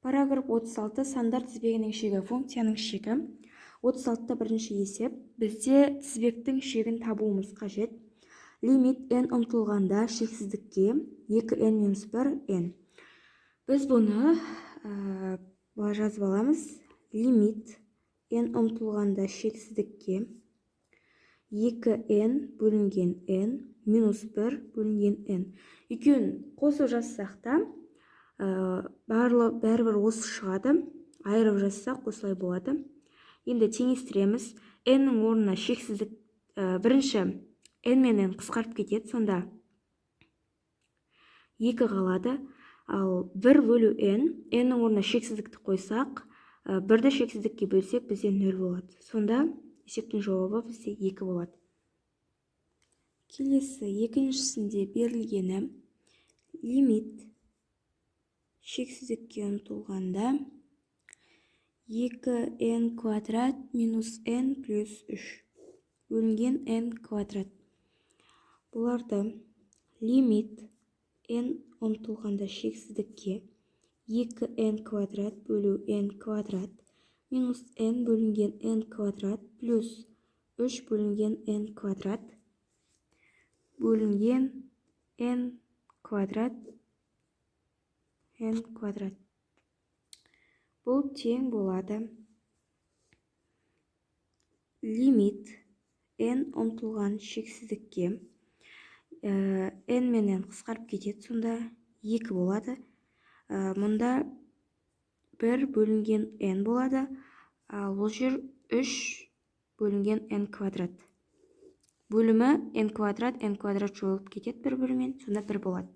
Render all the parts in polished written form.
Параграф 36 сандар тізбегінің шегі функцияның шегі. 36-та бірінші есеп. Бізде тізбектің шегін табуымыз қажет. Лимит n ұмтылғанда шексіздікке 2n-1n. Біз бұны былай жазып аламыз. Лимит n ұмтылғанда шексіздікке 2n бөлінген n минус 1 бөлінген n. Екеуін қосып жазсақ та бәрібір осы шығады. Айырып жазсақ осылай болады. Енді теңестіреміз. n-нің орнына шексіздік бірінші n мен n қысқарып кетеді, сонда 2 қалады. Ал 1 бөлу n, n-нің орнына шексіздікті қойсақ, 1-ді шексіздікке бөлсек бізде 0 болады. Сонда есептің жауабы бізде 2 болады. Келесі екіншісінде берілгені лимит шексіздікке ұмтылғанда 2n квадрат минус n плюс 3 бөлінген n квадрат. Бұларды лимит n ұмтылғанда шексіздікке 2n квадрат бөлу n квадрат минус n бөлінген n квадрат плюс 3 бөлінген n квадрат бөлінген n квадрат Бұл тең болады. Лимит n ұмтылған шексіздікке n мен n қысқарып кетеді, сонда 2 болады. Мұнда 1 бөлінген n болады, ал бұл жер 3 бөлінген n квадрат. Бөлімі n квадрат жойылып кетеді бір-бірімен, сонда 1 болады.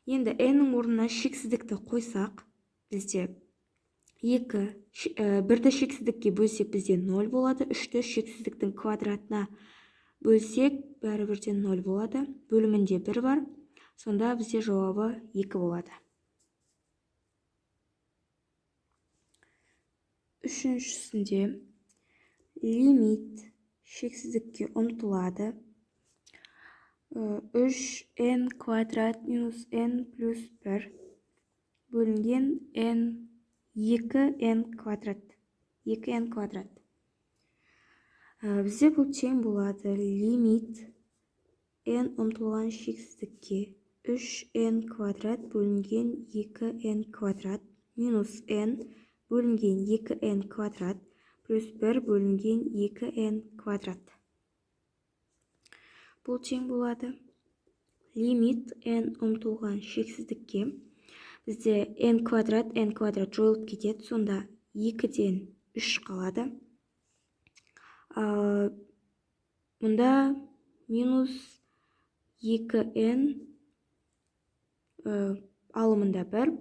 Енді n-нің орнына шексіздікті қойсақ, бізде 1-ді шексіздікке бөлсек бізде 0 болады, 3-ті шексіздіктің квадратына бөлсек бәрібірден 0 болады. Бөлімінде 1 бар, сонда бізде жауабы 2 болады. Үшіншісінде лимит шексіздікке ұмтылады 3n квадрат минус n плюс 1 бөлінген n 2n квадрат. Бізде бұл тең болады. Лимит n ұмтылған шексіздікке 3n квадрат бөлінген 2n квадрат минус n бөлінген 2n квадрат плюс 1 бөлінген 2n квадрат. Бұл тең болады. Лимит n ұмтылған шексіздікке бізде n квадрат жойылып кетеді, сонда 2-ден 3 қалады. Мұнда минус 2n алымында 1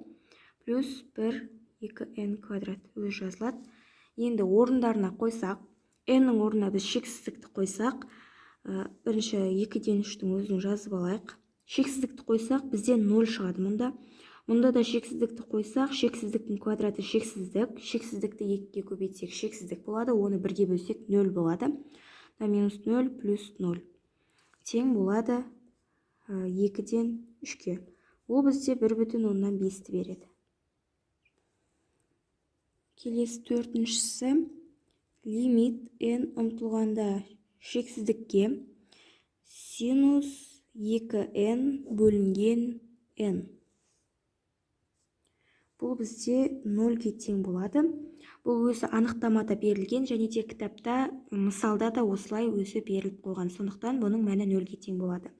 плюс 1 2n квадрат өз жазылады. Енді орындарына қойсақ, n-нің орнына біз шексіздікті қойсақ, бірінші 2-ден 3-тің өзін жазып алайық. Шексіздікті қойсақ, бізде 0 шығады. Мұнда да шексіздікті қойсақ, шексіздіктің квадраты шексіздік. Шексіздікті 2-ге көбейтсек шексіздік болады, оны 1-ге бөлсек 0 болады. Минус 0 плюс 0. Тең болады 2-ден 3-ге. Ол бізде 1,5 береді. Келесі төртіншісі лимит n ұмтылғанда шексіздікке синус 2n бөлінген n. Бұл бізде 0-ге тең болады. Бұл өзі анықтамада берілген, және де кітапта мысалда да осылай өзі беріліп қойған. Сондықтан бұның мәні 0-ге тең болады.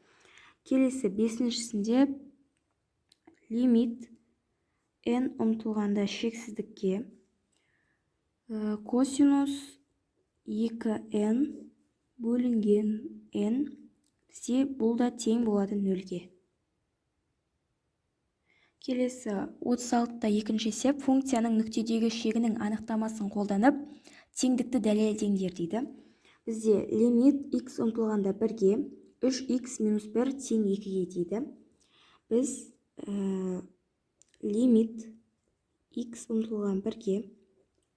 Келесі бесіншісінде лимит n ұмтылғанда шексіздікке косинус 2n бөлінген n. Бізде бұл да тең болады 0-ге. Келесі 36-та екінші есеп. Функцияның нүктедегі шегінің анықтамасын қолданып теңдікті дәлелдеңдер дейді. Бізде лимит x ұмтылғанда 1-ге 3x минус 1 тең 2-ге дейді. Біз лимит x ұмтылған 1-ге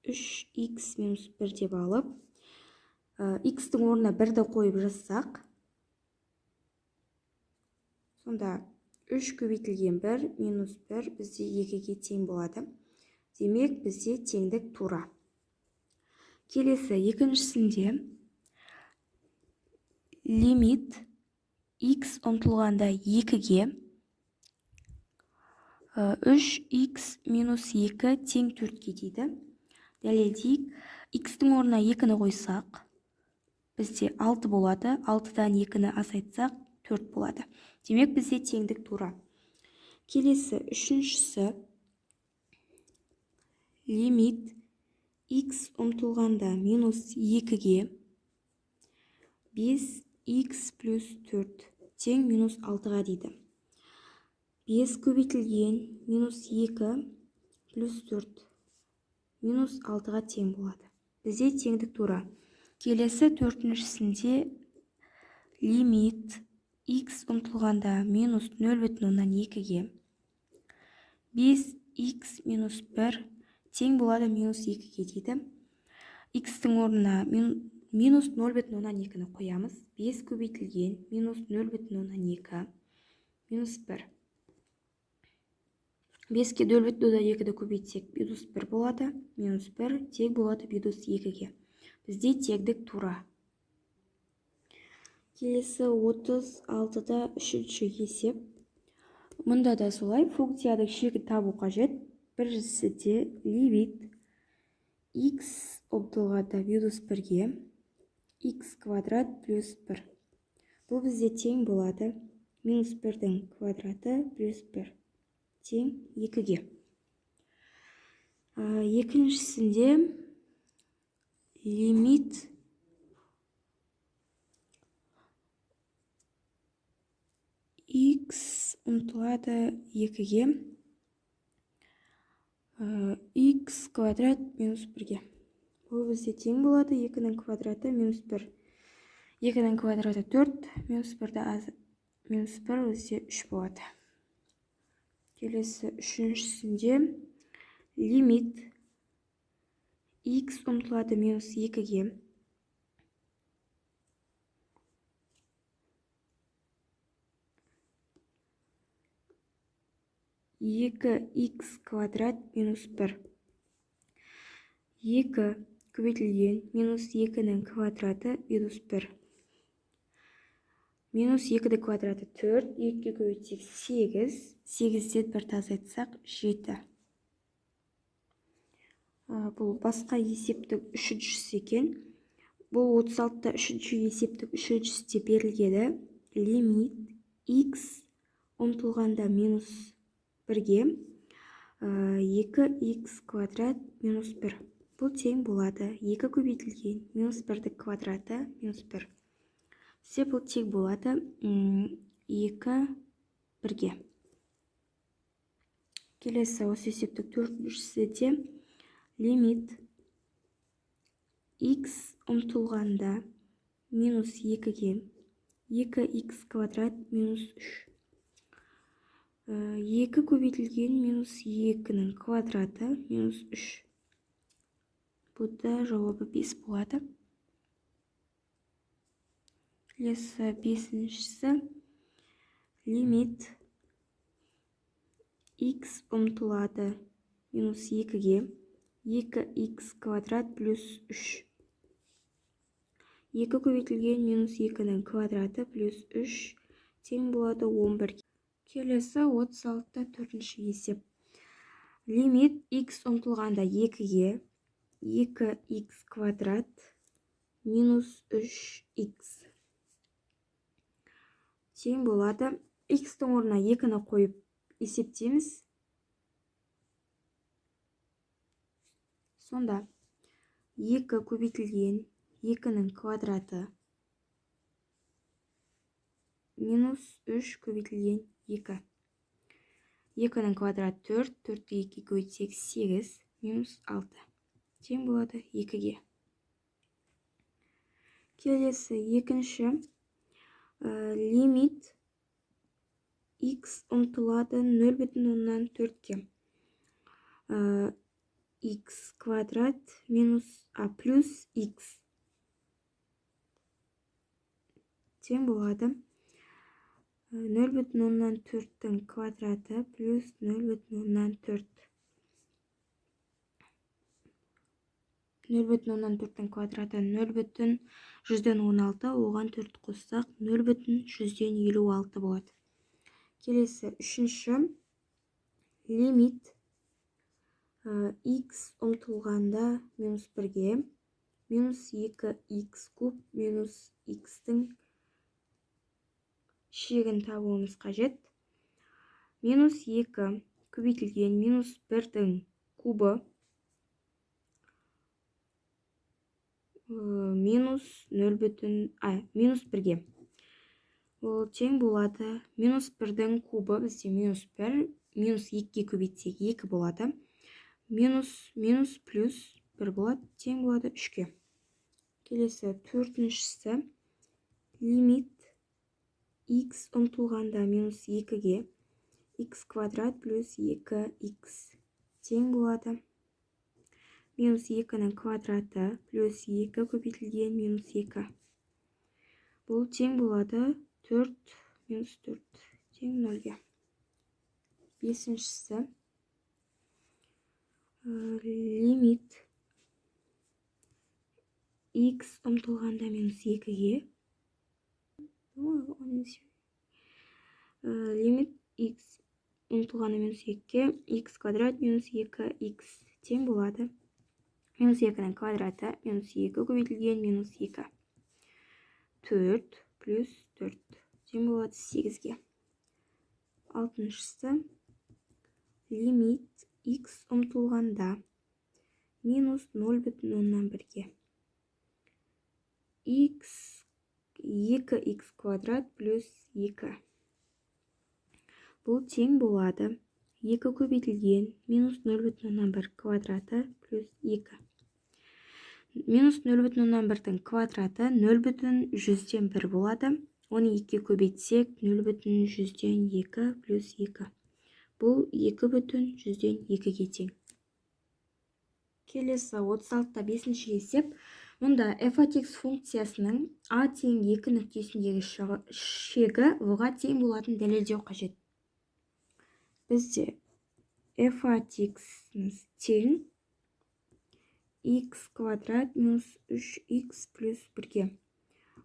3x минус 1 деп алып, x-тің орнына 1-ді қойып жазсақ, сонда 3 көбейтілген 1 минус 1 бізде 2-ге тең болады. Демек бізде теңдік тура. Келесі екіншісінде лимит x ұмтылғанда 2-ге 3x минус 2 тең 4-ге дейді. Дәлелдейік, x-тің орнына 2-ні қойсақ, бізде 6 болады, 6-дан 2-ні азайтсақ 4 болады. Демек бізде теңдік тура. Келесі үшіншісі лимит x ұмтылғанда минус 2-ге 5x плюс 4 тең минус 6-ға дейді. 5 көбейтілген минус 2 плюс 4 минус 6-ға тең болады. Бізде теңдік тура. Келесі төртіншісінде лимит x ұмтылғанда минус 0,2-ге 5x минус 1 тең болады минус 2-ге дейді. X-тің орнына минус 0,2-ні қоямыз. 5 көбейтілген минус 0,2 минус 1. 5-ке 0,2-ді көбейтсек минус 1 болады. Минус 1 тең болады минус 2-ге. Бізде теңдік тура. Келесі 36-да үшінші есеп. Мұнда да солай функцияның шегін табу қажет. Біріншісінде лимит x ұмтылғанда минус 1-ге x квадрат плюс 1. Бұл бізде тең болады. Минус 1-дің квадраты плюс 1 тең 2-ге. Екіншісінде лимит x ұмтылады 2-ге x квадрат минус 1-ге. Бұл бізде тең болады. 2-ның квадраты минус 1. 2-ның квадраты 4, минус 1 бізде 3 болады. Келесі үшіншісінде лимит x ұмтылады минус 2-ге 2x квадрат минус 1. 2 көбейтілген минус 2-ның квадраты минус 1. Минус 2-ді квадраты 4, 2-ге көбейтсек 8, 8-ден 1 азайтсақ 7. Бұл басқа есептің үшіншісі екен. Бұл 36-та үшінші есептің үшіншісі де берілгені. Лимит x ұмтылғанда минус 1-ге 2x квадрат минус 1. Бұл тең болады. 2 көбейтілген минус 1-ді квадраты минус 1. Бізде бұл тең болады 2 1-ге. Келесі осы есептің төртіншісі де лимит x ұмтылғанда минус 2-ге 2x квадрат минус 3. 2 көбейтілген минус 2-ның квадраты минус 3. Бұда жауабы 5 болады. Келесі бесіншісі лимит x ұмтылады минус 2-ге 2x квадрат плюс 3. 2 көбейтілген минус 2-ның квадраты плюс 3 тең болады 11. Келесі 36-та төртінші есеп. Лимит x ұмтылғанда 2-ге 2x квадрат минус 3x тең болады. X-тің орнына 2-ні қойып есептейміз. Сонда 2 көбейтілген 2-ның квадраты минус 3 көбейтілген 2. 2-ның квадраты 4, 4-ті 2 көбейтсек 8, минус 6. Тең болады 2-ге. Келесі екінші лимит x ұмтылады 0,4-ге x квадрат минус плюс x тең болады 0,4-дің квадраты плюс 0,4. 0,4-тің квадраты 0,16, оған 4 қоссақ 0,156 болады. Келесі үшінші лимит x ұмтылғанда минус 1-ге минус 2x куб минус x-тің шегін табуымыз қажет. Минус 2 көбейтілген минус 1-дің кубы минус 1-ге. Ол тең болады. Минус 1-дің кубы бізде минус 1, минус 2-ге көбейтсек 2 болады. Минус плюс 1 болады, тең болады 3-ге. Келесі төртіншісі лимит x ұмтылғанда минус 2-ге x квадрат плюс 2x тең болады. Минус 2-нің квадраты плюс 2 көбейтілген минус 2. Бұл тең болады 4 минус 4 тең 0-ге. Бесіншісі лимит x ұмтылғанда минус 2-ге лимит x ұмтылғанда минус 2-ге x квадрат минус 2x тең болады. Минус 2-нің квадраты минус 2 көбейтілген минус 2. 4 плюс 4 тең болады 8-ге. Алтыншысы лимит x ұмтылғанда минус 0,1-ге x 2x квадрат плюс 2. Бұл тең болады 2 көбейтілген минус 0,1 квадраты плюс 2. Минус 0,1-тің квадраты 0,100-ден 1 болады. Оны 2 көбейтсек 0,100-ден 2 плюс 2. Бұл 2,100-ден 2-ге тең. Келесі 36-та 5-ші есеп. Мұнда f от x функциясының a тең 2 нүктесіндегі шегі v-ға тең болатын дәлелдеу қажет. Бізде f от x тең x квадрат минус 3x плюс 1-ге.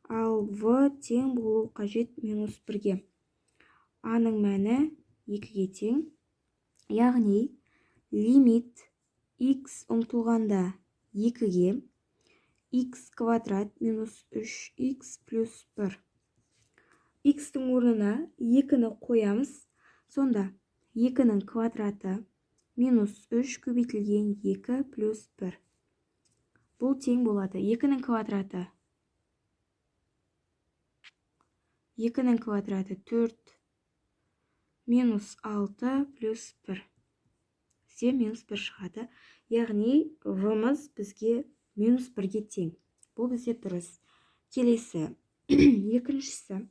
Ал v тең болу қажет минус 1-ге. a-ның мәні 2-ге тең. Яғни лимит x ұмтылғанда 2-ге x квадрат минус 3x плюс 1. x-тің орнына 2-ні қоямыз. Сонда 2-нің квадраты минус 3 көбейтілген 2 плюс 1. Бұл тең болады. 2-нің квадраты 4 минус 6 плюс 1. Бізде минус 1 шығады. Яғни v-мыз бізге минус 1-ге тең. Бұл бізде дұрыс. Келесі екіншісі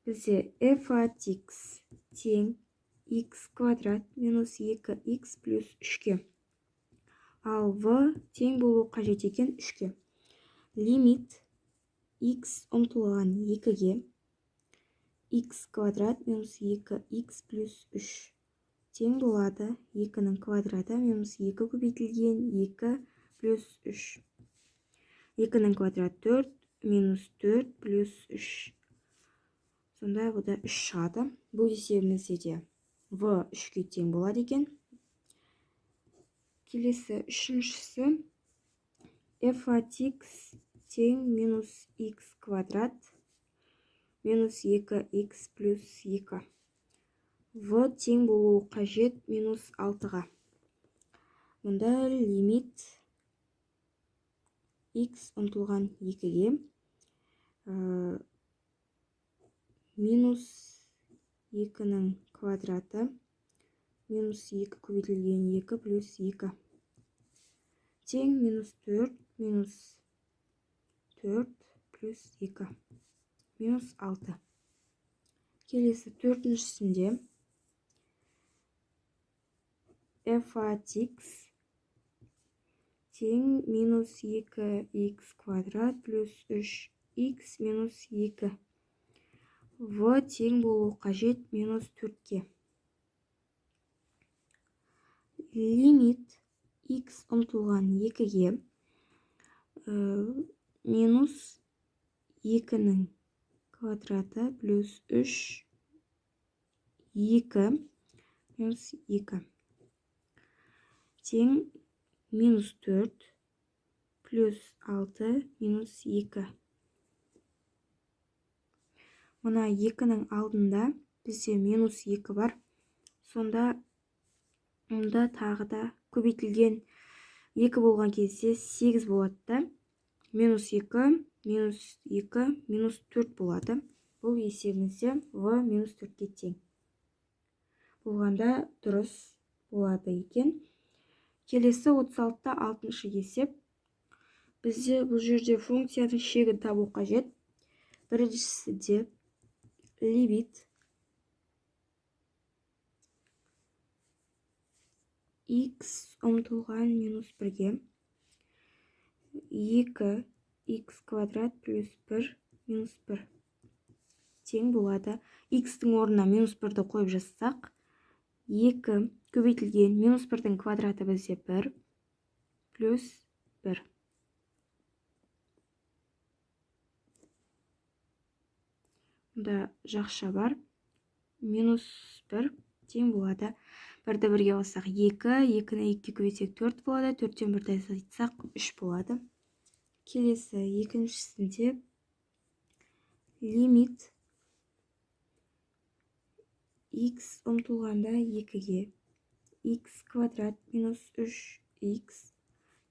бізде f от x тең x квадрат минус 2x плюс 3-ге. Ал v тең болу қажет екен 3-ге. Лимит x ұмтылған 2-ге x квадрат минус 2x плюс 3 тең болады. 2-нің квадраты минус 2 көбейтілген 2 плюс 3. 2-нің квадраты 4 минус 4 плюс 3. Сонда бұда 3 шығады. Бұл есебімізде де v 3-ге тең болады екен. Келесі үшіншісі f от x тең минус x квадрат минус 2x плюс 2. v тең болуы қажет минус 6-ға. Мұнда лимит x ұмтылған 2-ге минус 2-нің квадраты минус 2 көбейтілген 2 плюс 2. Тең минус 4 минус 4 плюс 2. Минус 6. Келесі төртіншісінде f от x тең минус 2x квадрат плюс 3x минус 2. v тең болу қажет минус 4-ге. Лимит x ұмтылған 2-ге минус 2-нің квадраты плюс 3 2 минус 2 тең минус 4 плюс 6 минус 2. Мына 2-нің алдында бізде минус 2 бар. Сонда мұнда тағы да көбейтілген 2 болған кезде 8 болады да. Минус 2, минус 2, минус 4 болады. Бұл есебімізде в минус 4-ке тең. Болғанда дұрыс болады екен. Келесі 36-та 6-шы есеп. Бізде бұл жерде функцияның шегін табу қажет. Біріншісінде лимит x ұмтылған минус 1-ге 2x квадрат плюс 1 минус 1 тең болады. X-тің орнына минус 1-ді қойып жазсақ, 2 көбейтілген минус 1-дің квадраты бізде 1 плюс 1. Мұнда жақша бар. Минус 1 тең болады. 1-ді 1-ге қоссақ 2, 2-ні 2-ге көбейтсек 4 болады. 4-тен 1-ді азайтсақ 3 болады. Келесі екіншісінде лимит x ұмтылғанда 2-ге x квадрат минус 3x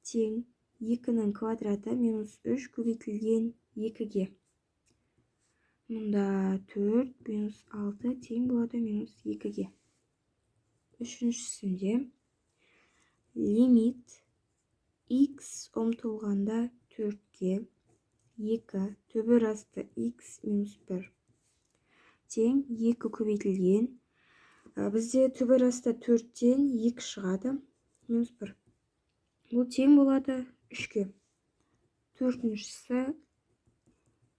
тең 2-нің квадраты минус 3 көбейтілген 2-ге. Мұнда 4 минус 6 тең болады минус 2-ге. Үшіншісінде лимит x ұмтылғанда 4-ге 2 төбір асты x минус 1 тең 2 көбейтілген. Бізде төбір асты 4-тен 2 шығады минус 1. Бұл тең болады 3-ге. Төртіншісі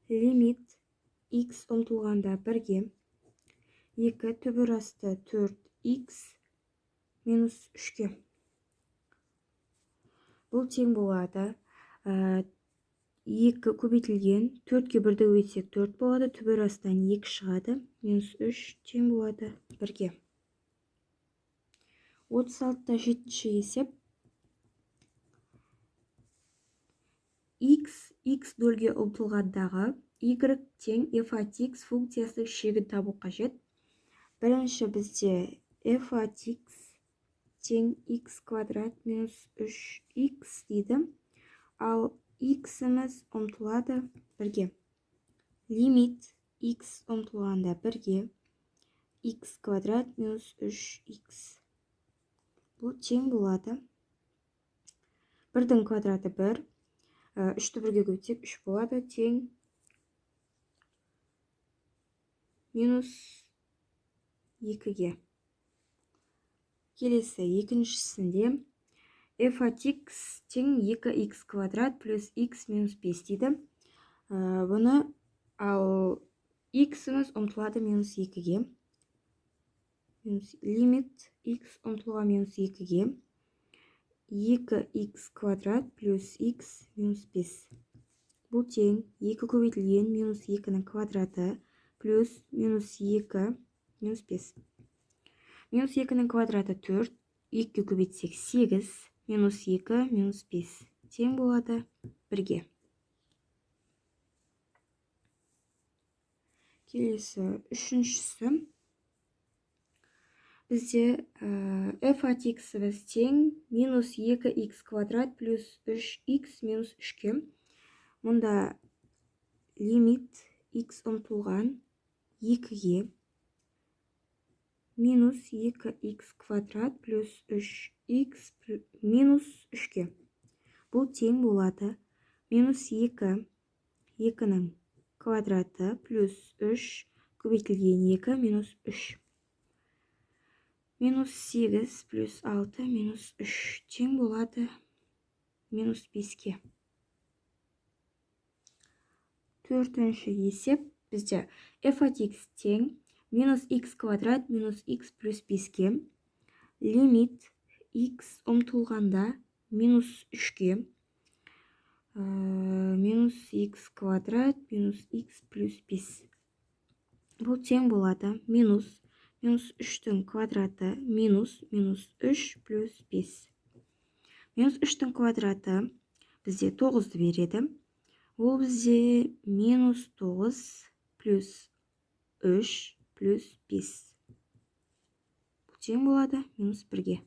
лимит x ұмтылғанда 1-ге 2 төбір асты 4x минус 3-ге. Бұл тең болады 2 көбейтілген 4-ге 1-ді көбейтсек 4 болады. Төбір астан 2 шығады. Минус 3 тең болады 1-ге. 36-та 7-ші есеп. x нөлге ұмтылғандағы y тең f от x функциясының шегін табу қажет. Бірінші бізде f от x тең x квадрат минус 3x дейді. Ал x-іміз ұмтылады 1-ге. Лимит x ұмтылғанда 1-ге x квадрат минус 3x. Бұл тең болады. 1-дің квадраты 1. 3-ті 1-ге көбейтсек 3 болады. Тең минус 2-ге. Келесі екіншісінде f от x тең 2x квадрат плюс x минус 5 дейді. Бұны ал x-іміз ұмтылады минус 2-ге. Лимит x ұмтылған минус 2-ге 2x квадрат плюс x минус 5. Бұл тең 2 көбейтілген минус 2-нің квадраты плюс минус 2 минус 5. Минус 2-нің квадраты 4, 2 көбейтсек 8, минус 2 минус 5 тең болады 1-ге. Келесі үшіншісі. Бізде f от x-іміз тең минус 2x квадрат плюс 3x минус 3-ге. Мұнда лимит x ұмтылған 2-ге минус 2x квадрат плюс 3x минус 3-ге. Бұл тең болады минус 2, 2-нің квадраты плюс 3 көбейтілген 2 минус 3. Минус 8 плюс 6 минус 3 тең болады минус 5-ге. Төртінші есеп бізде f от x тең минус x квадрат минус x плюс 5-ге. Лимит x ұмтылғанда минус 3-ге минус х квадрат минус х плюс 5. Бұл тең болады. Минус 3-тің квадраты минус 3 плюс 5. Минус 3-тің квадраты бізде 9-ды береді. Ол бізде минус 9 плюс 3 плюс 5. Бұл тең болады минус 1-ге.